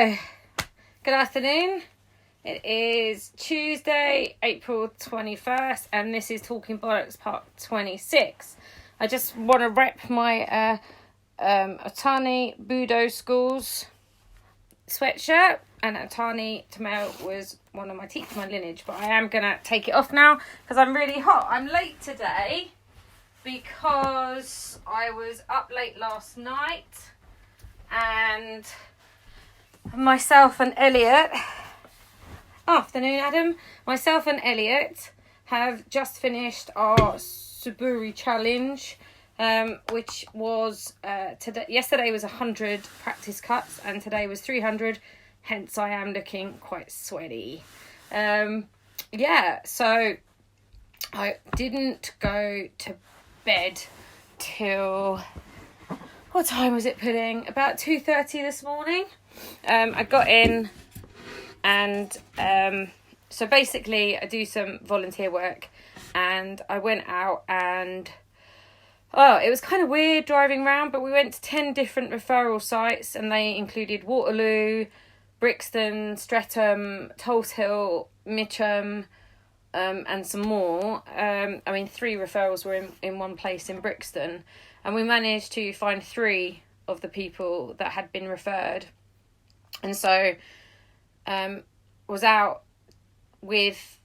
So, good afternoon. It is Tuesday, April 21st, and this is Talking Bollocks part 26. I just want to rep my Atani Budo Schools sweatshirt, and Atani Tamil was one of my teachers, my lineage, but I am going to take it off now because I'm really hot. I'm late today because I was up late last night and myself and Elliot, afternoon Adam, myself and Elliot have just finished our Suburi Challenge, which was yesterday was 100 practice cuts and today was 300, hence I am looking quite sweaty. So I didn't go to bed till, what time was it pudding? About 2:30 this morning. I got in and so basically I do some volunteer work, and I went out and it was kind of weird driving around, but we went to 10 different referral sites and they included Waterloo, Brixton, Streatham, Tulse Hill, Mitcham, and some more. 3 referrals were in one place in Brixton, and we managed to find 3 of the people that had been referred. And so was out with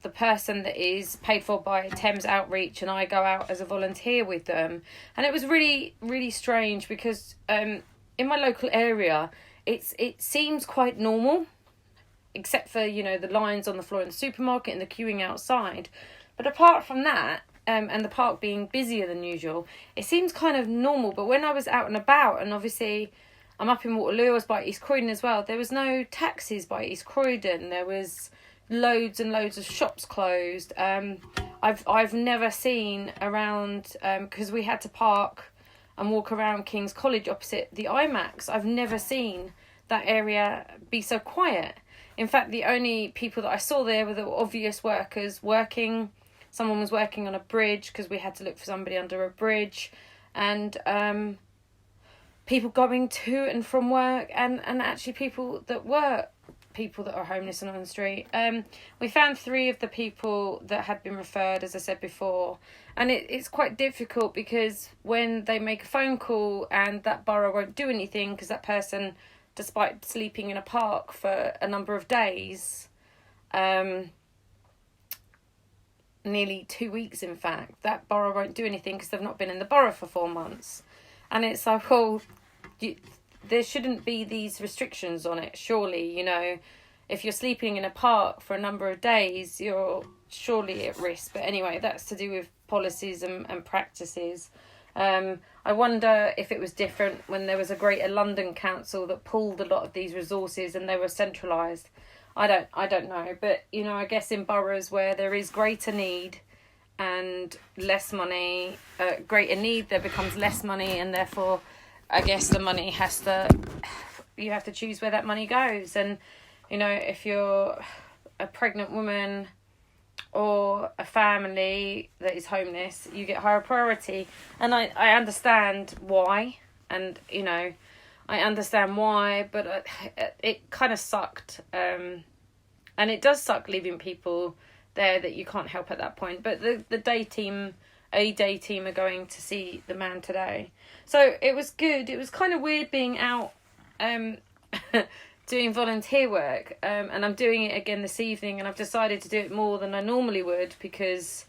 the person that is paid for by Thames Outreach, and I go out as a volunteer with them. And it was really, really strange because in my local area, it seems quite normal, except for, the lines on the floor in the supermarket and the queuing outside. But apart from that, and the park being busier than usual, it seems kind of normal. But when I was out and about, and obviously I'm up in Waterloo, I was by East Croydon as well, there was no taxis by East Croydon. There was loads and loads of shops closed. I've never seen around, because we had to park and walk around King's College opposite the IMAX. I've never seen that area be so quiet. In fact, the only people that I saw there were the obvious workers working. Someone was working on a bridge because we had to look for somebody under a bridge, and people going to and from work, and actually people that are homeless and on the street. We found 3 of the people that had been referred, as I said before, and it's quite difficult because when they make a phone call and that borough won't do anything because that person, despite sleeping in a park for a number of days, nearly 2 weeks in fact, that borough won't do anything because they've not been in the borough for 4 months. And it's like, well, there shouldn't be these restrictions on it, surely. If you're sleeping in a park for a number of days, you're surely at risk. But anyway, that's to do with policies and practices. I wonder if it was different when there was a Greater London Council that pulled a lot of these resources and they were centralised. I don't know, but I guess in boroughs where there is greater need and less money, greater need, there becomes less money, and therefore I guess the money you have to choose where that money goes. And if you're a pregnant woman or a family that is homeless, you get higher priority. And I understand why, and I understand why, but it kind of sucked. And it does suck leaving people there that you can't help at that point. But the day team are going to see the man today. So it was good. It was kind of weird being out doing volunteer work. And I'm doing it again this evening, and I've decided to do it more than I normally would because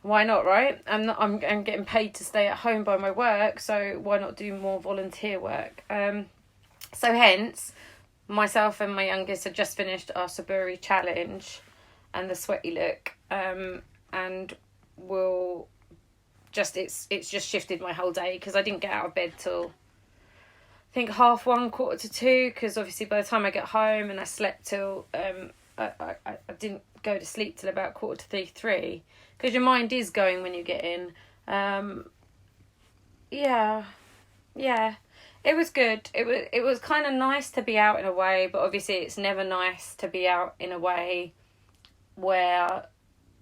why not, right? I'm getting paid to stay at home by my work, so why not do more volunteer work? So hence, myself and my youngest had just finished our Suburi Challenge and the sweaty look, and we'll just it's just shifted my whole day because I didn't get out of bed till I think 1:30, 1:45, because obviously by the time I get home, and I slept till I didn't go to sleep till about 2:45, 3, because your mind is going when you get in. It was good. It was kind of nice to be out in a way, but obviously it's never nice to be out in a way where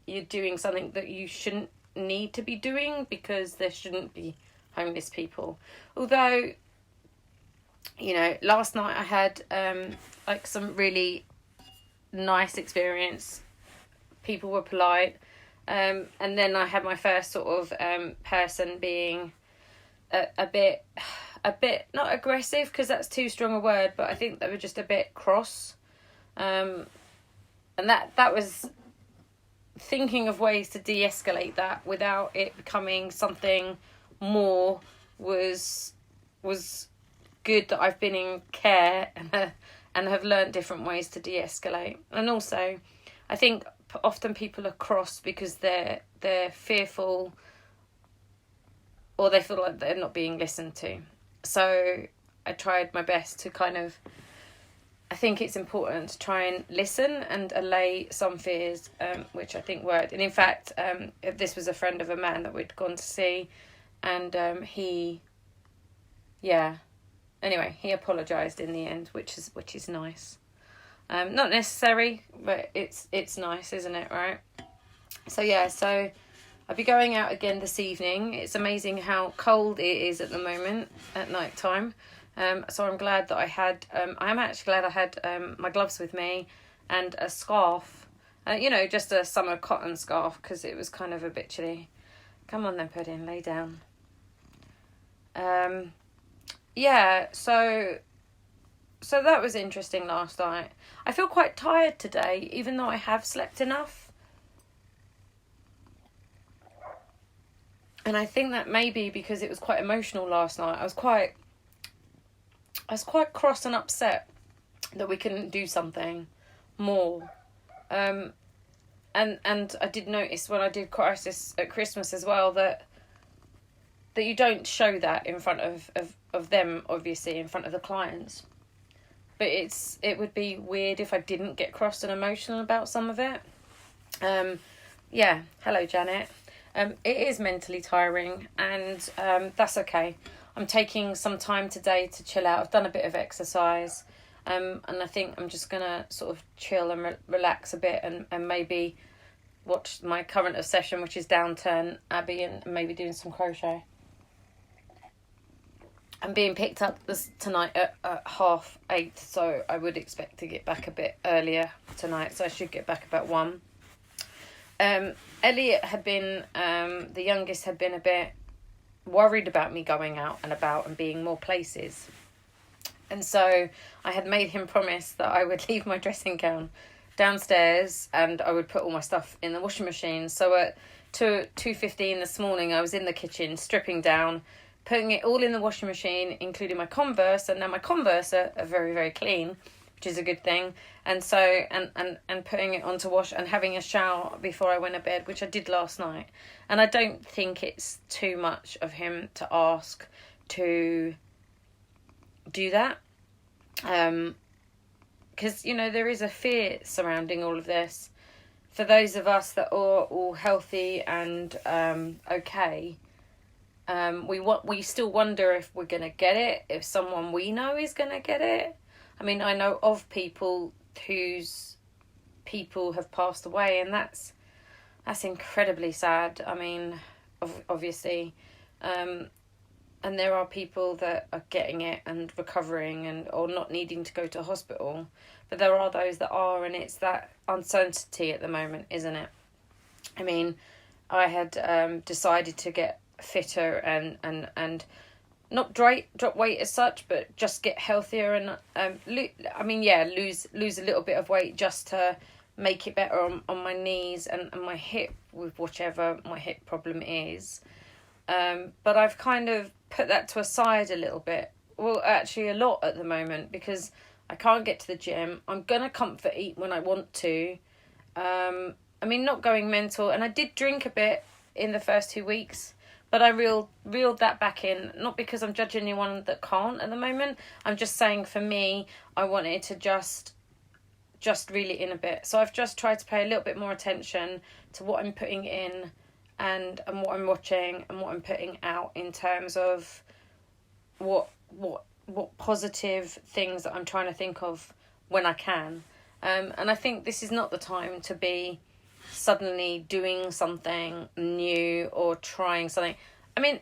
you're doing something that you shouldn't need to be doing, because there shouldn't be homeless people. Although last night I had like some really nice experience. People were polite. And then I had my first sort of person being a bit not aggressive, because that's too strong a word, but I think they were just a bit cross. And that was thinking of ways to de-escalate that without it becoming something more was good, that I've been in care and have learned different ways to de-escalate. And also, I think often people are cross because they're fearful, or they feel like they're not being listened to. So I tried my best to I think it's important to try and listen and allay some fears, which I think worked. And in fact, this was a friend of a man that we'd gone to see, and he apologised in the end, which is nice. Not necessary, but it's nice, isn't it, right? So I'll be going out again this evening. It's amazing how cold it is at the moment at night time. So I'm glad that I'm actually glad I had my gloves with me and a scarf. Just a summer cotton scarf, because it was kind of a bit chilly. Come on then, Pudding, lay down. So that was interesting last night. I feel quite tired today, even though I have slept enough. And I think that maybe because it was quite emotional last night. I was quite cross and upset that we couldn't do something more. And I did notice when I did Crisis at Christmas as well that you don't show that in front of them, obviously, in front of the clients. But it would be weird if I didn't get cross and emotional about some of it. Hello, Janet. It is mentally tiring, and that's okay. I'm taking some time today to chill out. I've done a bit of exercise, and I think I'm just going to sort of chill and relax a bit, and maybe watch my current obsession, which is Downturn Abbey, and maybe doing some crochet. I'm being picked up tonight at 8:30, so I would expect to get back a bit earlier tonight, so I should get back about 1. Elliot had been, the youngest, had been a bit worried about me going out and about and being more places. And so I had made him promise that I would leave my dressing gown downstairs and I would put all my stuff in the washing machine. So at 2:15 this morning, I was in the kitchen stripping down, putting it all in the washing machine, including my Converse, and now my Converse are very, very clean, which is a good thing. And so, and putting it on to wash and having a shower before I went to bed, which I did last night. And I don't think it's too much of him to ask to do that. Because, there is a fear surrounding all of this. For those of us that are all healthy and okay, we still wonder if we're going to get it, if someone we know is going to get it. I mean, I know of people whose people have passed away, and that's incredibly sad. I mean, obviously, and there are people that are getting it and recovering or not needing to go to hospital, but there are those that are, and it's that uncertainty at the moment, isn't it? I mean, I had decided to get fitter and not drop weight as such, but just get healthier and lose a little bit of weight just to make it better on my knees and my hip, with whichever my hip problem is. But I've kind of put that to a side a little bit. Well, actually a lot at the moment, because I can't get to the gym. I'm gonna comfort eat when I want to. Not going mental, and I did drink a bit in the first 2 weeks. But I reeled that back in, not because I'm judging anyone that can't at the moment. I'm just saying, for me, I wanted to just reel it in a bit. So I've just tried to pay a little bit more attention to what I'm putting in and what I'm watching and what I'm putting out, in terms of what positive things that I'm trying to think of when I can. And I think this is not the time to be suddenly doing something new or trying something. I mean,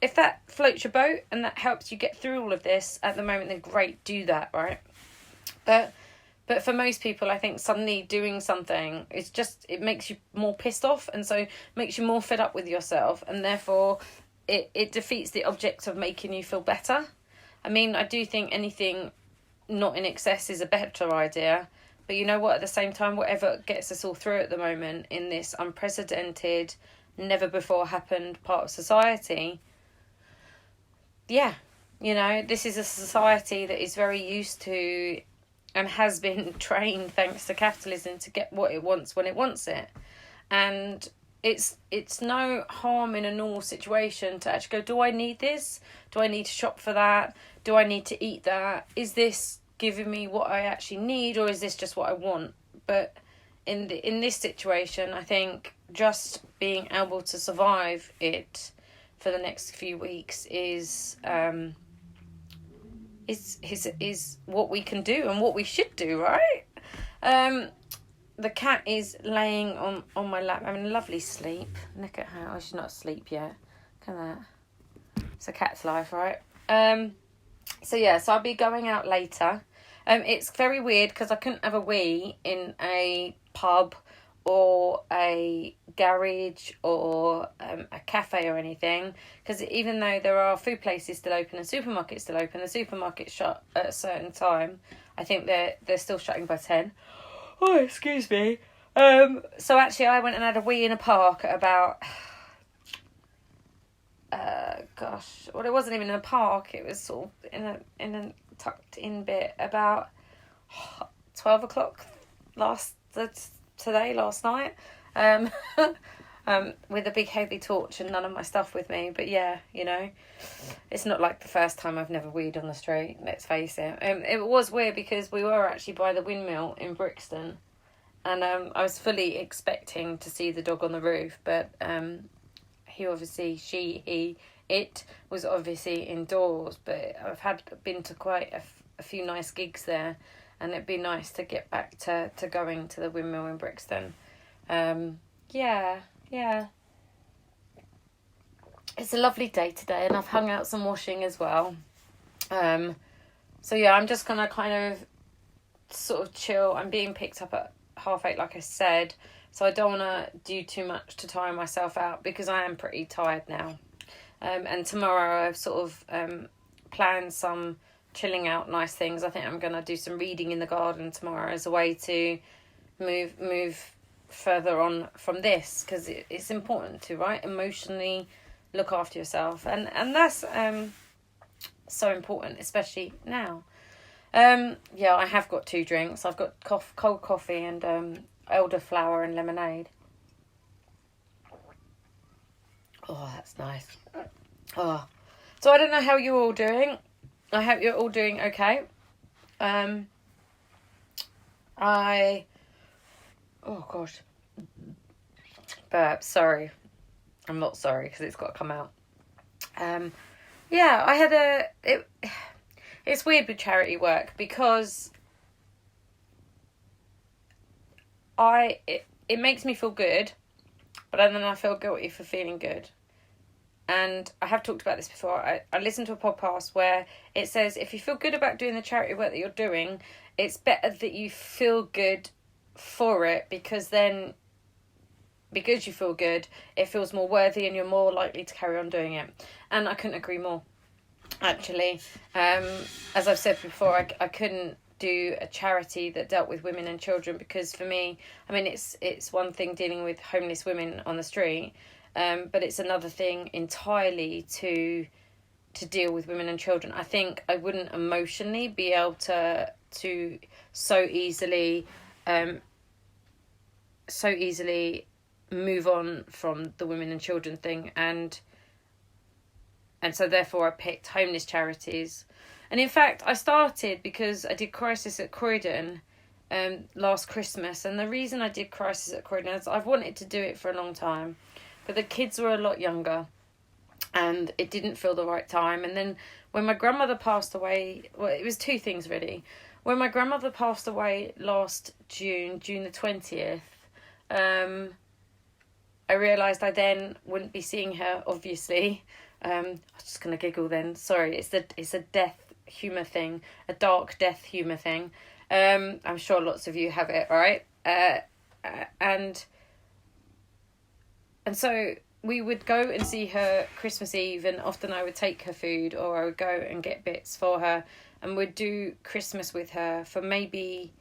if that floats your boat and that helps you get through all of this at the moment, then great, do that, right? But for most people, I think suddenly doing something, it makes you more pissed off, and so makes you more fed up with yourself, and therefore it defeats the object of making you feel better. I mean, I do think anything not in excess is a better idea, but you know what, at the same time, whatever gets us all through at the moment in this unprecedented, never before happened part of society, yeah, you know, this is a society that is very used to and has been trained, thanks to capitalism, to get what it wants when it wants it. And it's no harm in a normal situation to actually go, do I need this? Do I need to shop for that? Do I need to eat that? Is this giving me what I actually need, or is this just what I want? But in this situation, I think just being able to survive it for the next few weeks is what we can do and what we should do, right? The cat is laying on my lap, having a lovely sleep. Look at how she's not asleep yet. Look at that. It's a cat's life, right? So I'll be going out later. It's very weird because I couldn't have a wee in a pub or a garage or a cafe or anything, because even though there are food places still open and supermarkets still open, the supermarkets shut at a certain time. I think they're still shutting by 10. Oh, excuse me. So actually I went and had a wee in a park at about well, it wasn't even in a park, it was sort of in a tucked in bit, about 12 o'clock last night, with a big heavy torch and none of my stuff with me. But yeah, you know, it's not like the first time I've never weed on the street, let's face it. It was weird because we were actually by the windmill in Brixton, and I was fully expecting to see the dog on the roof, but it was obviously indoors. But I've been to quite a few nice gigs there, and it'd be nice to get back to going to the windmill in Brixton. Yeah. It's a lovely day today, and I've hung out some washing as well. I'm just gonna kind of sort of chill. I'm being picked up at 8:30, like I said, so I don't want to do too much to tire myself out because I am pretty tired now. And tomorrow I've sort of planned some chilling out nice things. I think I'm going to do some reading in the garden tomorrow as a way to move further on from this, because it's important to, right, emotionally look after yourself, and that's so important, especially now. I have got 2 drinks. I've got cold coffee and elderflower and lemonade. Oh, that's nice. Oh, so I don't know how you're all doing. I hope you're all doing okay. Oh gosh, burp. Sorry, I'm not sorry because it's got to come out. I had it's weird with charity work because it makes me feel good, but then I feel guilty for feeling good. And I have talked about this before. I listened to a podcast where it says if you feel good about doing the charity work that you're doing, it's better that you feel good for it, because you feel good, it feels more worthy and you're more likely to carry on doing it. And I couldn't agree more, actually. As I've said before, I couldn't do a charity that dealt with women and children, because for me, I mean, it's one thing dealing with homeless women on the street, but it's another thing entirely to deal with women and children. I think I wouldn't emotionally be able to so easily move on from the women and children thing, and so therefore I picked homeless charities. And in fact, I started because I did Crisis at Croydon last Christmas, and the reason I did Crisis at Croydon is I've wanted to do it for a long time, but the kids were a lot younger and it didn't feel the right time. And then when my grandmother passed away, well, it was 2 things really. When my grandmother passed away last June the 20th, I realised I then wouldn't be seeing her, obviously, I was just going to giggle then. Sorry, it's a death humour thing, a dark death humour thing. I'm sure lots of you have it, right? And so we would go and see her Christmas Eve, and often I would take her food, or I would go and get bits for her, and would do Christmas with her for maybe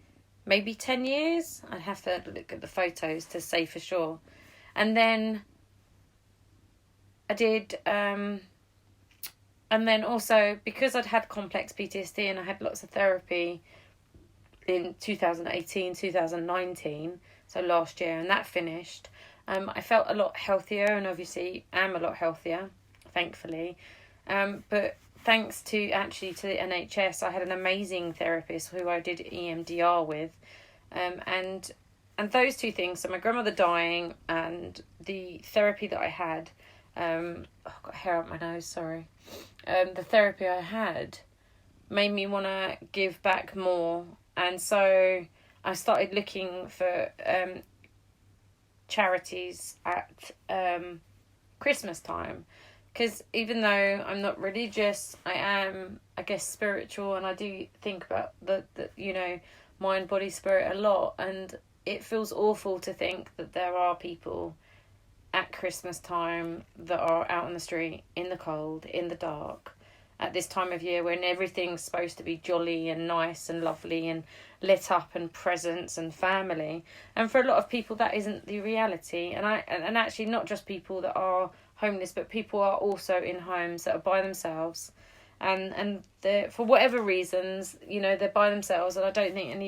10 years. I'd have to look at the photos to say for sure. And then I did, and then also, because I'd had complex PTSD and I had lots of therapy in 2018, 2019, so last year, and that finished, I felt a lot healthier, and obviously am a lot healthier, thankfully. But thanks to the NHS, I had an amazing therapist who I did EMDR with. And those two things, so my grandmother dying and the therapy that I had, I've got hair up my nose, sorry. The therapy I had made me want to give back more. And so I started looking for charities at Christmas time, because even though I'm not religious, I am, I guess, spiritual, and I do think about the mind, body, spirit a lot, and it feels awful to think that there are people at Christmas time that are out on the street in the cold, in the dark, at this time of year when everything's supposed to be jolly and nice and lovely and lit up and presents and family. And for a lot of people that isn't the reality. And actually not just people that are homeless, but people are also in homes that are by themselves. And for whatever reasons, they're by themselves, and I don't think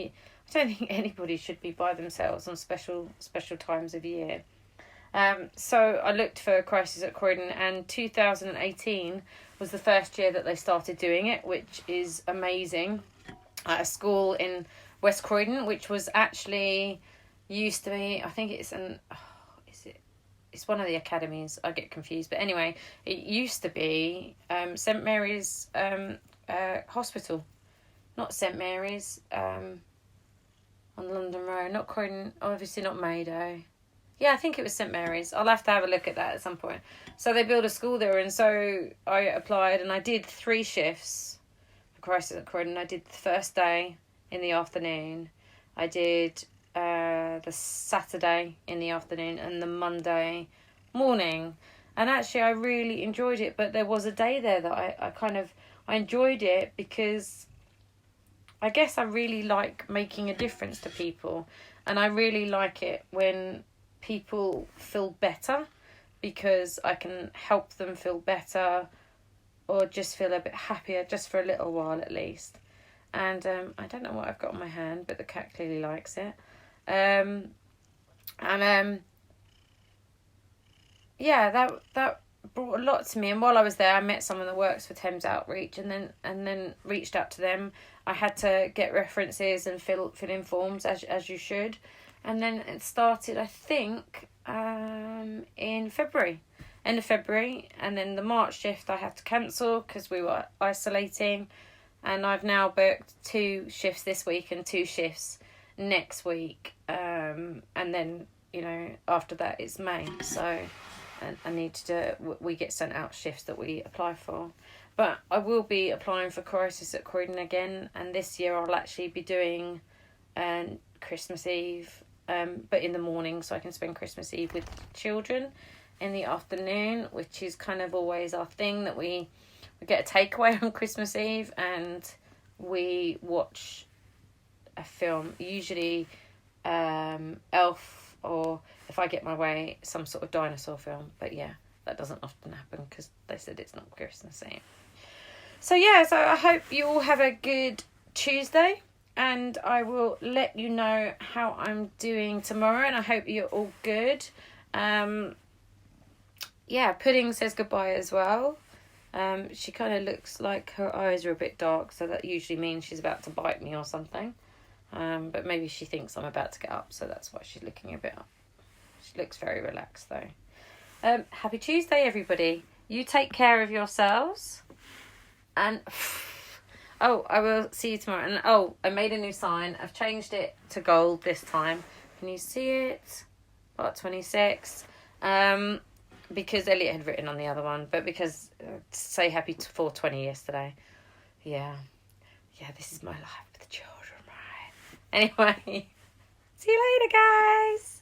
anybody should be by themselves on special times of year. So I looked for Crisis at Croydon, and 2018 was the first year that they started doing it, which is amazing, at a school in West Croydon, which was actually used to be, I think it's it's one of the academies, I get confused, but anyway, it used to be St Mary's Hospital, not St Mary's, on London Road, not Croydon, obviously not Maydo. Yeah, I think it was St Mary's. I'll have to have a look at that at some point. So they built a school there, and so I applied, and I did 3 shifts for Crisis at Croydon. I did the first day in the afternoon. I did the Saturday in the afternoon and the Monday morning. And actually I really enjoyed it, but there was a day there that I enjoyed it because I guess I really like making a difference to people, and I really like it when people feel better, because I can help them feel better or just feel a bit happier, just for a little while at least. And I don't know what I've got on my hand, but the cat clearly likes it. Yeah, that brought a lot to me. And while I was there, I met someone that works for Thames Outreach, and then reached out to them. I had to get references and fill in forms, as you should. And then it started, I think, in February, end of February. And then the March shift I had to cancel because we were isolating. And I've now booked 2 shifts this week and 2 shifts next week. And then, after that it's May. So I need to we get sent out shifts that we apply for. But I will be applying for Crisis at Croydon again. And this year I'll actually be doing Christmas Eve, but in the morning, so I can spend Christmas Eve with children in the afternoon, which is kind of always our thing, that we get a takeaway on Christmas Eve and we watch a film, usually Elf, or if I get my way, some sort of dinosaur film. But yeah, that doesn't often happen because they said it's not Christmas Eve. So yeah, so I hope you all have a good Tuesday, and I will let you know how I'm doing tomorrow, and I hope you're all good. Yeah, Pudding says goodbye as well. She kind of looks like her eyes are a bit dark, so that usually means she's about to bite me or something. But maybe she thinks I'm about to get up, so that's why she's looking a bit up. She looks very relaxed though. Happy Tuesday, everybody. You take care of yourselves. And I will see you tomorrow. And I made a new sign. I've changed it to gold this time. Can you see it? Part 26. because Elliot had written on the other one, but because say happy 420 yesterday. Yeah, this is my life with the children, right? Anyway, see you later, guys.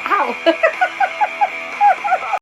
Ow.